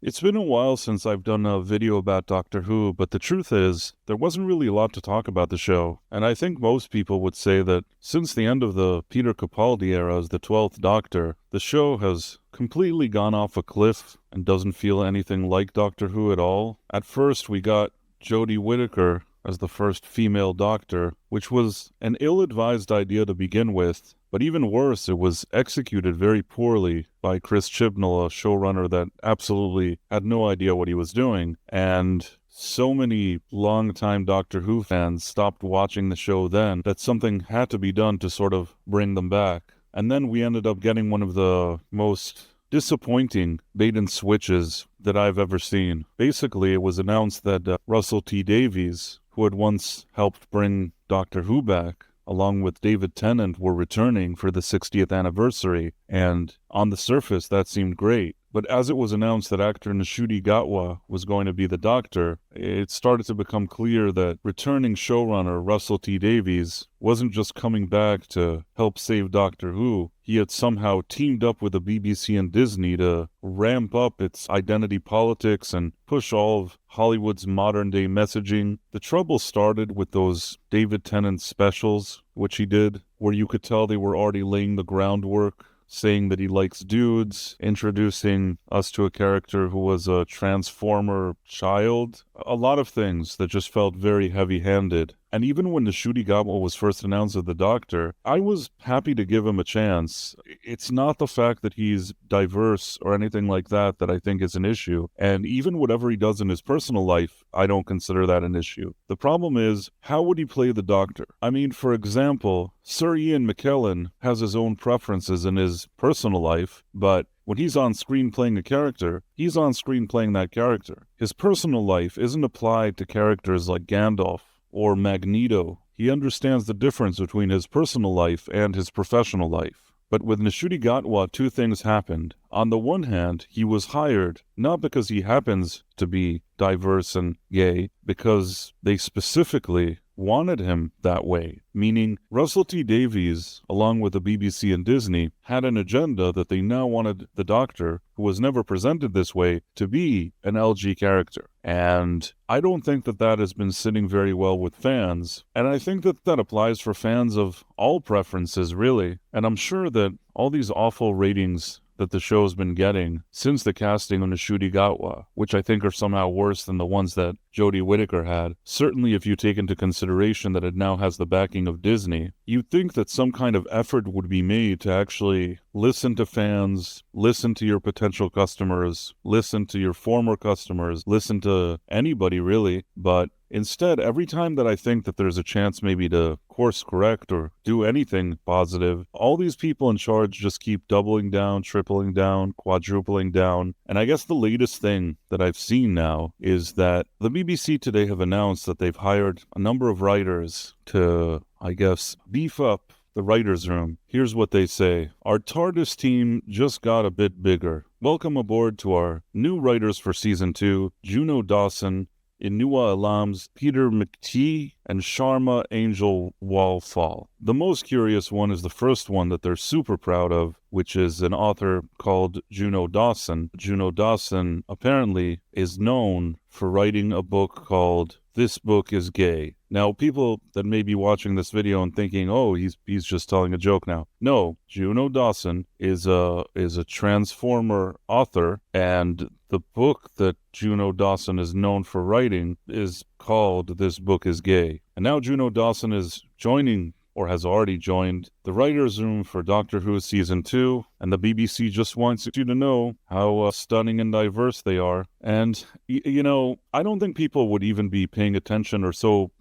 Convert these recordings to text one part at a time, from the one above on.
It's been a while since I've done a video about Doctor Who, but the truth is, there wasn't really a lot to talk about the show, and I think most people would say that since the end of the Peter Capaldi era as the 12th Doctor, the show has completely gone off a cliff and doesn't feel anything like Doctor Who at all. At first, we got Jodie Whittaker as the first female Doctor, which was an ill-advised idea to begin with. But even worse, it was executed very poorly by Chris Chibnall, a showrunner that absolutely had no idea what he was doing. And so many longtime Doctor Who fans stopped watching the show then that something had to be done to sort of bring them back. And then we ended up getting one of the most disappointing bait and switches that I've ever seen. Basically, it was announced that Russell T Davies, who had once helped bring Doctor Who back, along with David Tennant, were returning for the 60th anniversary, and on the surface that seemed great. But as it was announced that actor Ncuti Gatwa was going to be the Doctor, it started to become clear that returning showrunner Russell T Davies wasn't just coming back to help save Doctor Who. He had somehow teamed up with the BBC and Disney to ramp up its identity politics and push all of Hollywood's modern-day messaging. The trouble started with those David Tennant specials, which he did, where you could tell they were already laying the groundwork, saying that he likes dudes, introducing us to a character who was a Transformer child. A lot of things that just felt very heavy-handed. And even when Ncuti Gatwa was first announced as the Doctor, I was happy to give him a chance. It's not the fact that he's diverse or anything like that that I think is an issue. And even whatever he does in his personal life, I don't consider that an issue. The problem is, how would he play the Doctor? I mean, for example, Sir Ian McKellen has his own preferences in his personal life, but when he's on screen playing a character, he's on screen playing that character. His personal life isn't applied to characters like Gandalf or Magneto. He understands the difference between his personal life and his professional life. But with Ncuti Gatwa, two things happened. On the one hand, he was hired not because he happens to be diverse and gay, because they specifically wanted him that way, meaning Russell T Davies, along with the BBC and Disney, had an agenda that they now wanted the Doctor, who was never presented this way, to be an LG character. And I don't think that that has been sitting very well with fans, and I think that that applies for fans of all preferences, really. And I'm sure that all these awful ratings that the show's been getting since the casting of Ncuti Gatwa, which I think are somehow worse than the ones that Jodie Whittaker had. Certainly if you take into consideration that it now has the backing of Disney, you'd think that some kind of effort would be made to actually listen to fans, listen to your potential customers, listen to your former customers, listen to anybody really, but instead, every time that I think that there's a chance maybe to course correct or do anything positive, all these people in charge just keep doubling down, tripling down, quadrupling down. And I guess the latest thing that I've seen now is that the BBC today have announced that they've hired a number of writers to, I guess, beef up the writer's room. Here's what they say. Our TARDIS team just got a bit bigger. Welcome aboard to our new writers for Season 2, Juno Dawson, Inua Alams, Peter McTee, and Sharma Angel Walfall. The most curious one is the first one that they're super proud of, which is an author called Juno Dawson. Juno Dawson apparently is known for writing a book called This Book is Gay. Now, people that may be watching this video and thinking, oh, he's just telling a joke now. No, Juno Dawson is a Transformer author, and the book that Juno Dawson is known for writing is called This Book is Gay. And now Juno Dawson is joining, or has already joined, the writer's room for Doctor Who Season 2, and the BBC just wants you to know how stunning and diverse they are. And, you know, I don't think people would even be paying attention or so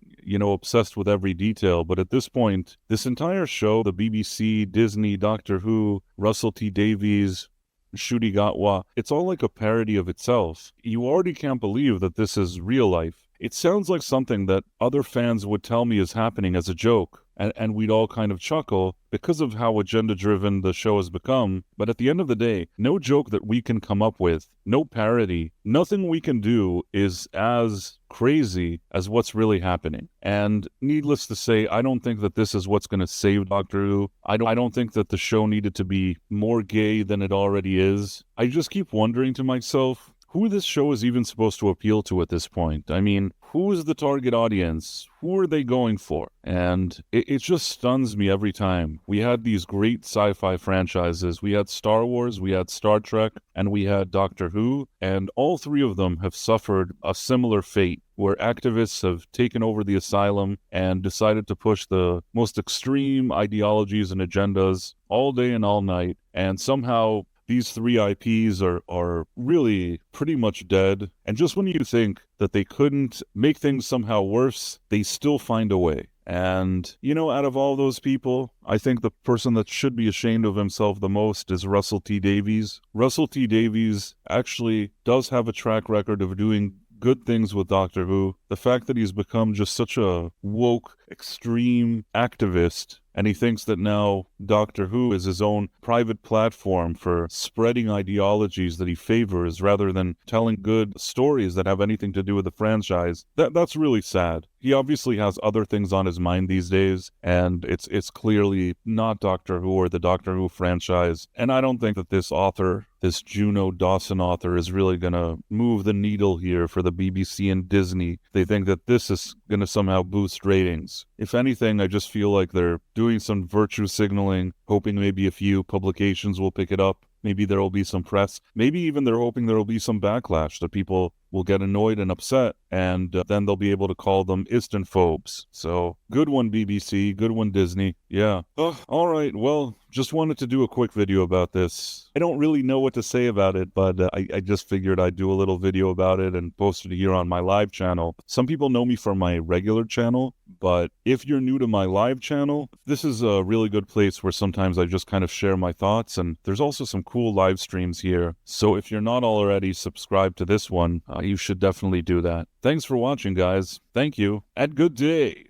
obsessed with every detail, but at this point, this entire show, the BBC, Disney, Doctor Who, Russell T Davies, Ncuti Gatwa, it's all like a parody of itself. You already can't believe that this is real life. It sounds like something that other fans would tell me is happening as a joke, and we'd all kind of chuckle because of how agenda-driven the show has become. But at the end of the day, no joke that we can come up with, no parody, nothing we can do is as crazy as what's really happening. And needless to say, I don't think that this is what's going to save Doctor Who. I don't think that the show needed to be more gay than it already is. I just keep wondering to myself, who this show is even supposed to appeal to at this point. I mean, who is the target audience? Who are they going for? And it just stuns me every time. We had these great sci-fi franchises. We had Star Wars, we had Star Trek, and we had Doctor Who, and all three of them have suffered a similar fate, where activists have taken over the asylum and decided to push the most extreme ideologies and agendas all day and all night, and somehow these three IPs are really pretty much dead. And just when you think that they couldn't make things somehow worse, they still find a way. And, you know, out of all those people, I think the person that should be ashamed of himself the most is Russell T Davies. Russell T Davies actually does have a track record of doing good things with Doctor Who. The fact that he's become just such a woke, extreme activist, and he thinks that now Doctor Who is his own private platform for spreading ideologies that he favors rather than telling good stories that have anything to do with the franchise. That's really sad. He obviously has other things on his mind these days, and it's clearly not Doctor Who or the Doctor Who franchise. And I don't think that this author, this Juno Dawson author, is really going to move the needle here for the BBC and Disney. They think that this is going to somehow boost ratings. If anything, I just feel like they're doing some virtue signaling, hoping maybe a few publications will pick it up. Maybe there will be some press. Maybe even they're hoping there will be some backlash, that people will get annoyed and upset, and then they'll be able to call them Istanphobes. So, good one, BBC. Good one, Disney. Yeah. All right. Well, just wanted to do a quick video about this. I don't really know what to say about it, but I just figured I'd do a little video about it and post it here on my live channel. Some people know me from my regular channel, but if you're new to my live channel, this is a really good place where sometimes I just kind of share my thoughts, and there's also some cool live streams here. So if you're not already subscribed to this one, you should definitely do that. Thanks for watching, guys. Thank you, and good day.